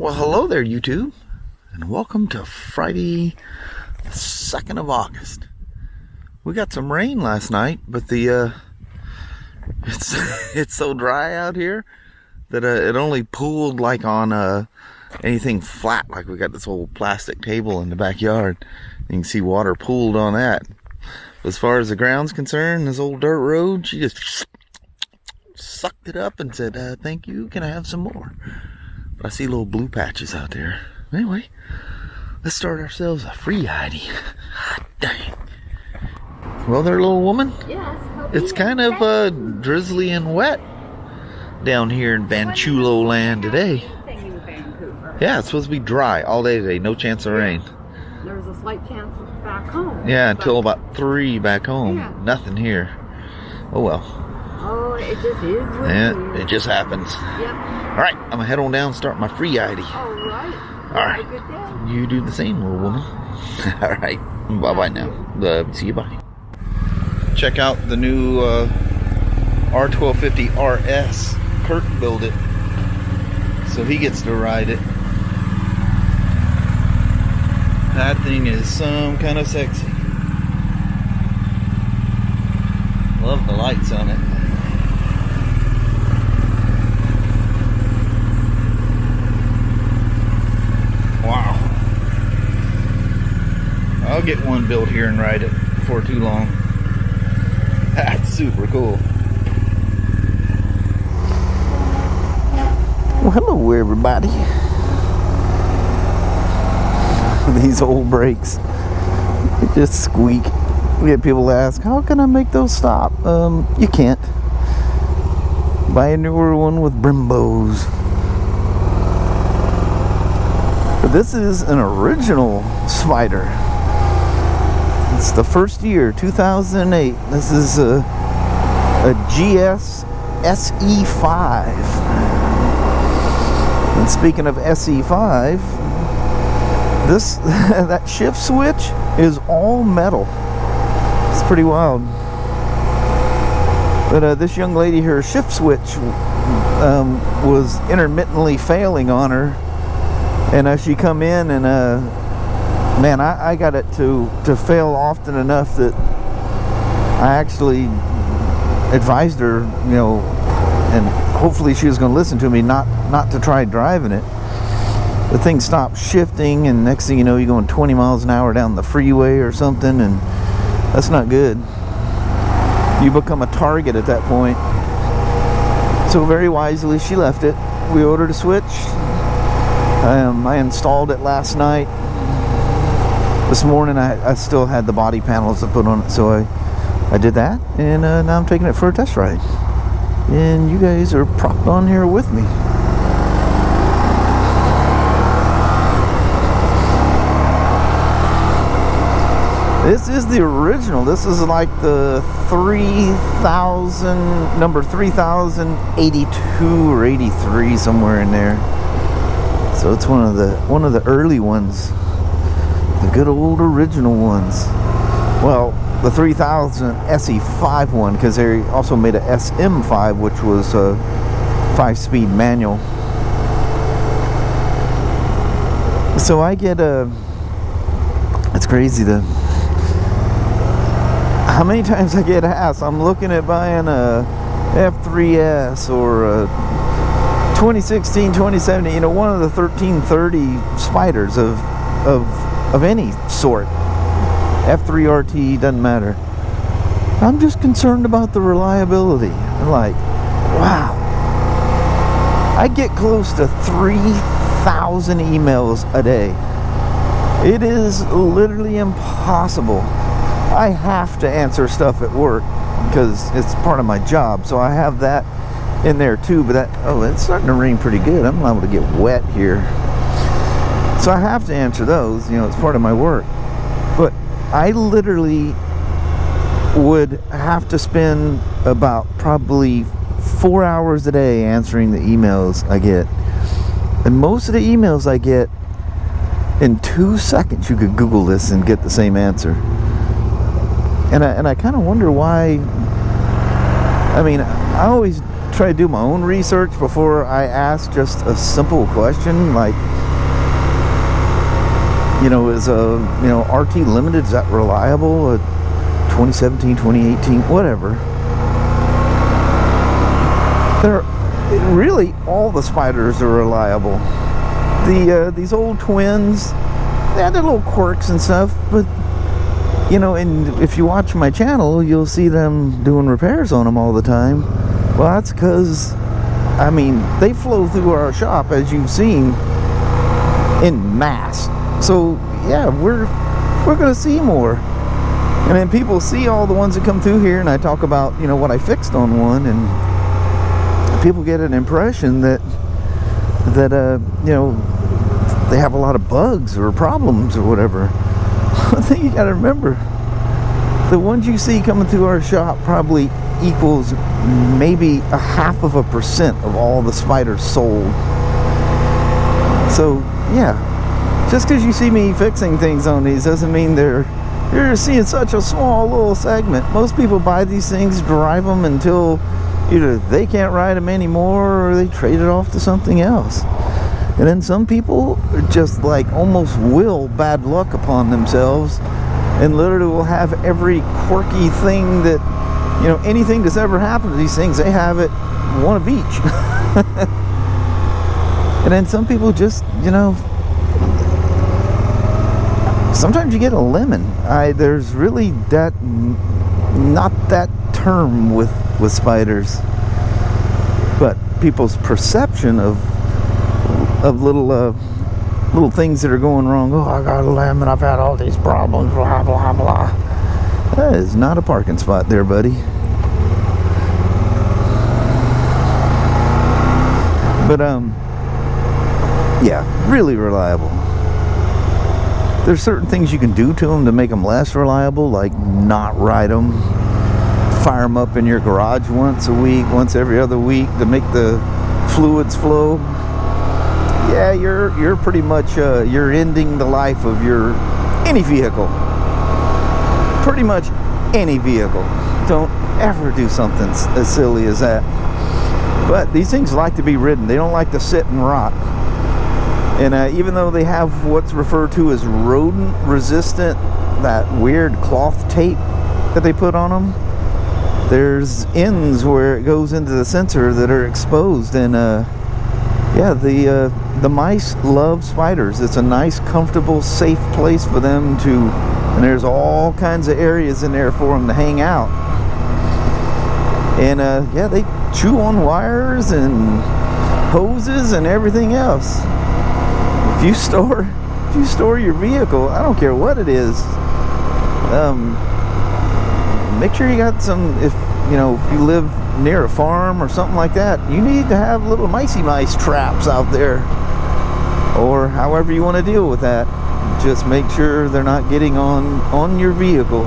Well, hello there, YouTube, and welcome to Friday, the 2nd of August. We got some rain last night, but it's so dry out here that it only pooled like on anything flat. Like we got this old plastic table in the backyard. You can see water pooled on that. As far as the ground's concerned, this old dirt road, she just sucked it up and said, "Thank you. Can I have some more?" I see little blue patches out there. Anyway, let's start ourselves a free ID. Hot dang. Well there, little woman. Yes. It's kind of drizzly and wet down here in Vanchulo land today. Yeah, it's supposed to be dry all day today. No chance of rain. There's a slight chance back home. Yeah, until about 3 back home. Yeah. Nothing here. Oh well. Oh, it just is. Yeah, it just happens. Yep. Alright, I'm gonna head on down and start my free ID. Alright. Alright. Have a good day. You do the same, little woman. Alright. Bye-bye now. See you, bye. Check out the new R1250RS. Kurt built it, so he gets to ride it. That thing is some kind of sexy. Love the lights on it. Wow. I'll get one built here and ride it before too long. That's super cool. Well, hello everybody. These old brakes, they just squeak. We get people ask, how can I make those stop? You can't. Buy a newer one with Brimbos. But this is an original Spyder. It's the first year, 2008. This is a GS SE5. And speaking of SE5, that shift switch is all metal. It's pretty wild. But this young lady, her shift switch was intermittently failing on her. And as she come in and man, I got it to fail often enough that I actually advised her, you know, and hopefully she was going to listen to me, not to try driving it. The thing stopped shifting, and next thing you know, you're going 20 miles an hour down the freeway or something, and that's not good. You become a target at that point. So very wisely, she left it. We ordered a switch. I installed it last night. This morning I still had the body panels to put on it, so I did that, and now I'm taking it for a test ride. And you guys are propped on here with me. This is the original. This is like the 3000, number 3082 or 83, somewhere in there. So it's one of the early ones, the good old original ones. Well, the 3000 SE5 one, because they also made a SM5, which was a 5-speed manual. So I get it's crazy how many times I get asked. I'm looking at buying a F3S or a 2016, 2017, you know, one of the 1330 Spyders of any sort. F3RT, doesn't matter. I'm just concerned about the reliability. I'm like, wow. I get close to 3,000 emails a day. It is literally impossible. I have to answer stuff at work because it's part of my job, so I have that in there too. But it's starting to rain pretty good. I'm liable to get wet here, so I have to answer those. You know, it's part of my work. But I literally would have to spend about probably 4 hours a day answering the emails I get. And most of the emails I get, in 2 seconds you could Google this and get the same answer. And I kind of wonder why. I mean, I always try to do my own research before I ask just a simple question like, you know, is a, you know, RT Limited, is that reliable? 2017, 2018, whatever. They're really, all the Spyders are reliable. These old twins, they had their little quirks and stuff, but you know, and if you watch my channel, you'll see them doing repairs on them all the time. Well, that's because, I mean, they flow through our shop, as you've seen, in mass. So yeah, we're gonna see more. And then people see all the ones that come through here, and I talk about, you know, what I fixed on one, and people get an impression that you know, they have a lot of bugs or problems or whatever. One thing you gotta remember, the ones you see coming through our shop probably equals maybe 0.5% of all the Spyders sold. So yeah, just because you see me fixing things on these doesn't mean you're seeing such a small little segment. Most people buy these things, drive them until either they can't ride them anymore or they trade it off to something else. And then some people just like almost will bad luck upon themselves and literally will have every quirky thing that, you know, anything that's ever happened to these things, they have it, one of each. And then some people just, you know, sometimes you get a lemon. There's really not that term with Spyders, but people's perception of little things that are going wrong. Oh, I got a lemon, I've had all these problems, blah blah blah. That is not a parking spot there, buddy. But yeah, really reliable. There's certain things you can do to them to make them less reliable, like not ride them, fire them up in your garage once a week, once every other week to make the fluids flow. Yeah, you're pretty much you're ending the life of any vehicle. Pretty much any vehicle. Don't ever do something as silly as that. But these things like to be ridden. They don't like to sit and rot. And even though they have what's referred to as rodent resistant, that weird cloth tape that they put on them, there's ends where it goes into the sensor that are exposed. And yeah, the mice love Spyders. It's a nice, comfortable, safe place for them to, and there's all kinds of areas in there for them to hang out. And yeah, they chew on wires and hoses and everything else. If you store your vehicle, I don't care what it is, make sure you got some, if you live near a farm or something like that, you need to have little micey mice traps out there, or however you want to deal with that. Just make sure they're not getting on your vehicle.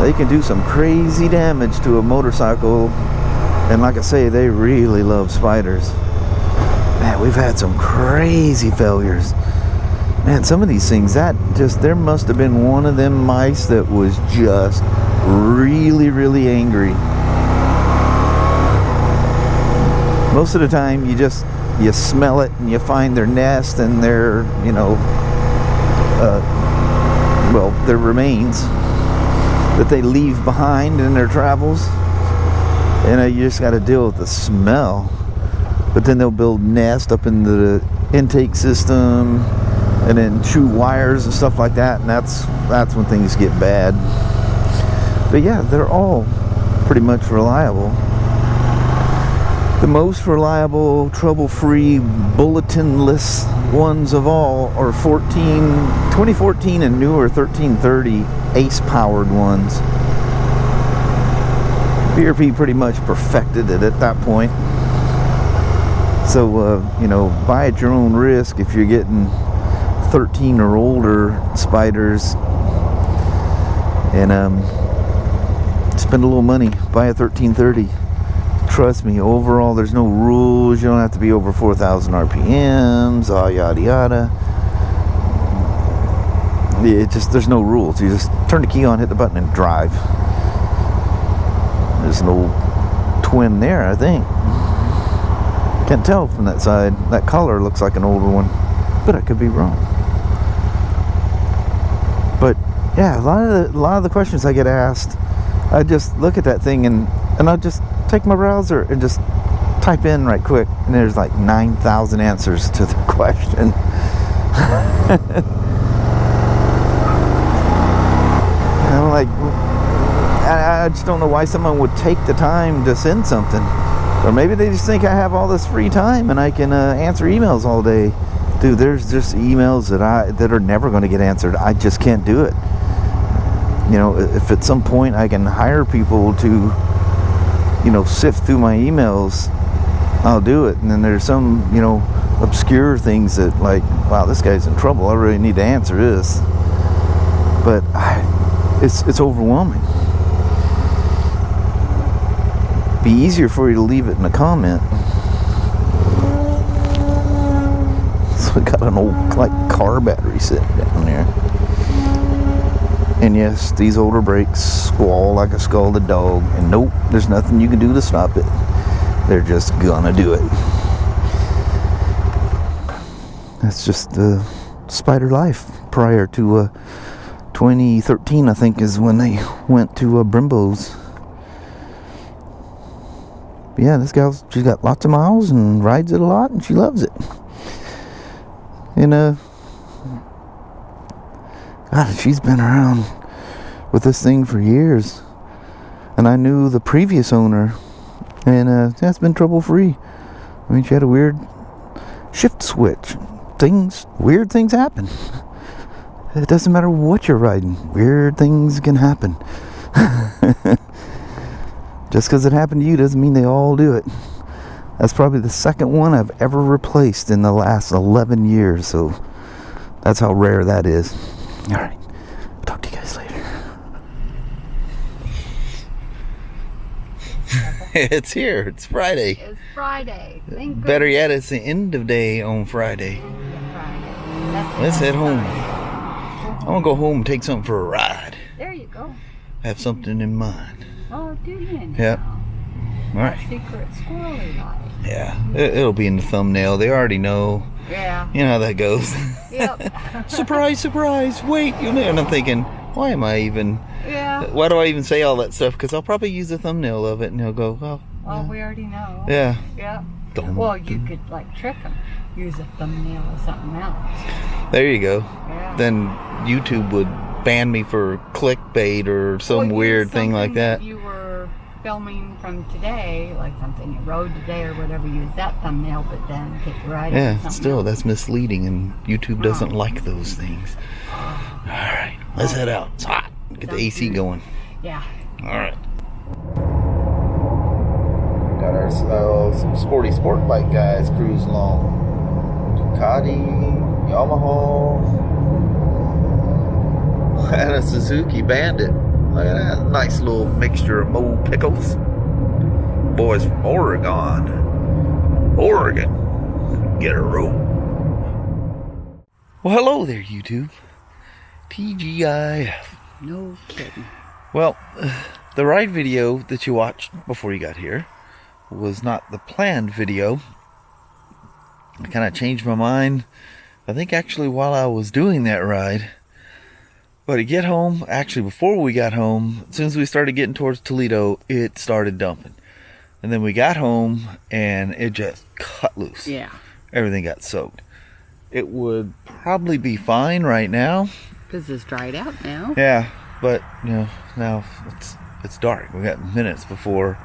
They can do some crazy damage to a motorcycle, and like I say, they really love Spyders. Man, we've had some crazy failures. Man, some of these things, there must have been one of them mice that was just really, really angry. Most of the time, you smell it and you find their nest and their, their remains that they leave behind in their travels. And you just got to deal with the smell. But then they'll build nests up in the intake system and then chew wires and stuff like that, and that's when things get bad. But yeah, they're all pretty much reliable. The most reliable, trouble-free, bulletinless ones of all are 2014 and newer 1330 ace-powered ones. BRP pretty much perfected it at that point. So, buy at your own risk if you're getting 13 or older Spyders, and spend a little money, buy a 1330. Trust me, overall there's no rules. You don't have to be over 4,000 RPMs, yada yada. There's no rules. You just turn the key on, hit the button, and drive. There's no twin there, I think. Can't tell from that side. That color looks like an older one, but I could be wrong. But yeah, a lot of the questions I get asked, I just look at that thing and I'll just take my browser and just type in right quick, and there's like 9,000 answers to the question. I'm like, I just don't know why someone would take the time to send something. Or maybe they just think I have all this free time and I can answer emails all day. Dude, there's just emails that are never going to get answered. I just can't do it. You know, if at some point I can hire people to, you know, sift through my emails, I'll do it. And then there's some, you know, obscure things that, like, wow, this guy's in trouble. I really need to answer this. But it's overwhelming. Be easier for you to leave it in a comment. So we got an old like car battery sitting down there. And yes, these older brakes squall like a scalded dog. And nope, there's nothing you can do to stop it. They're just gonna do it. That's just the Spyder life prior to 2013, I think, is when they went to Brembo's. Yeah, this gal, she's got lots of miles and rides it a lot, and she loves it. And God, she's been around with this thing for years. And I knew the previous owner, and that's been trouble free. I mean, she had a weird shift switch. Weird things happen. It doesn't matter what you're riding, weird things can happen. Just because it happened to you doesn't mean they all do it. That's probably the second one I've ever replaced in the last 11 years, so that's how rare that is. Alright, I'll talk to you guys later. It's here, it's Friday. It's Friday. Thank Better goodness. yet, it's the end of day on Friday. Friday. Let's head home. I'm gonna go home and take something for a ride. There you go. Have something in mind. Oh, do you? Yep. Alright. Secret squirrely life. Yeah, it'll be in the thumbnail. They already know. Yeah. You know how that goes. Yep. Surprise, surprise, wait. You know, and I'm thinking, why am I even... Yeah. Why do I even say all that stuff? Because I'll probably use the thumbnail of it and he'll go, oh. Well, we already know. Yeah. Yep. Dum, Well, you could, like, trick them. Use a thumbnail or something else. There you go. Yeah. Then YouTube would ban me for clickbait or some weird thing like that. You were filming from today, like something you rode today or whatever, use that thumbnail, but then get to ride. Yeah, still, that's misleading, and YouTube doesn't like those things. Alright, let's head out. It's hot. Get the AC going. Yeah. Alright. Got our some sporty sport bike guys cruising along. Ducati, Yamaha, and a Suzuki Bandit. Look at that nice little mixture of Mo pickles. Boys from Oregon. Get a rope. Well, hello there, YouTube. TGIF. No kidding. Well, the ride video that you watched before you got here was not the planned video. I kind of changed my mind, I think actually while I was doing that ride. But to get home, actually before we got home, as soon as we started getting towards Toledo, it started dumping. And then we got home and it just cut loose. Yeah. Everything got soaked. It would probably be fine right now. Because it's dried out now. Yeah, but you know, now it's dark. We got minutes before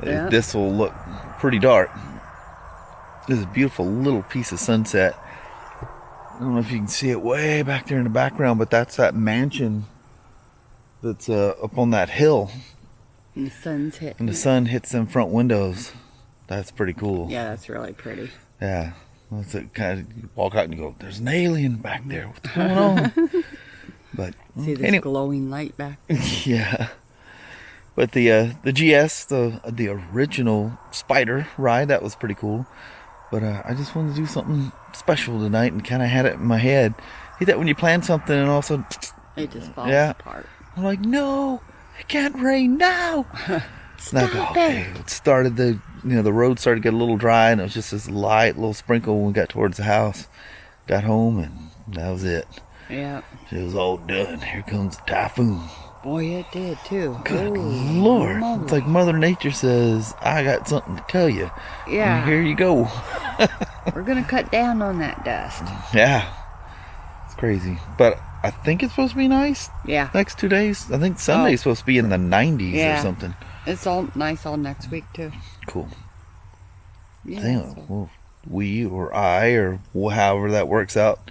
this will look pretty dark. This is a beautiful little piece of sunset. I don't know if you can see it way back there in the background, but that's that mansion that's up on that hill. And the sun's hitting. And the sun hits them front windows. That's pretty cool. Yeah, that's really pretty. Yeah. That's it. Kind of, you walk out and you go, there's an alien back there. What's going on? But see this glowing light back there? Yeah. But the GS, the original Spyder ride, that was pretty cool. But I just wanted to do something special tonight and kind of had it in my head. Hate that when you plan something and also it just falls apart. I'm like, no, it can't rain now. Stop it started the road started to get a little dry, and it was just this light little sprinkle when we got towards the house. Got home, and that was it. Yeah. It was all done. Here comes the typhoon. Boy, it did too. Good Lord. It's like Mother Nature says, I got something to tell you. Yeah. And here you go. We're going to cut down on that dust. Yeah. It's crazy. But I think it's supposed to be nice. Yeah. Next 2 days. I think Sunday's supposed to be in the 90s or something. It's all nice all next week too. Cool. Yeah. Well, we or I or however that works out,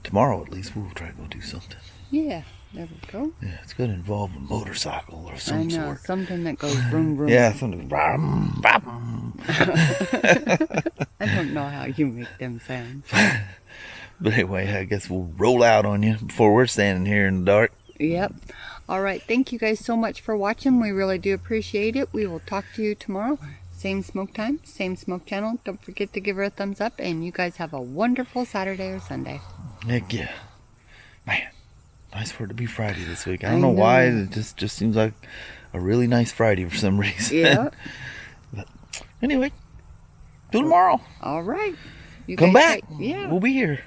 tomorrow at least we'll try to go do something. Yeah. There we go. Yeah, it's going to involve a motorcycle or some sort. Something that goes vroom vroom. Yeah, something. Brum, brum. I don't know how you make them sounds. But anyway, I guess we'll roll out on you before we're standing here in the dark. Yep. All right. Thank you guys so much for watching. We really do appreciate it. We will talk to you tomorrow. Same smoke time, same smoke channel. Don't forget to give her a thumbs up. And you guys have a wonderful Saturday or Sunday. Heck yeah. Man. Nice for it to be Friday this week. I don't know why. It just seems like a really nice Friday for some reason. Yeah. But anyway, till tomorrow. All right. Come back. Yeah. We'll be here.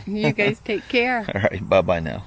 You guys take care. All right. Bye-bye now.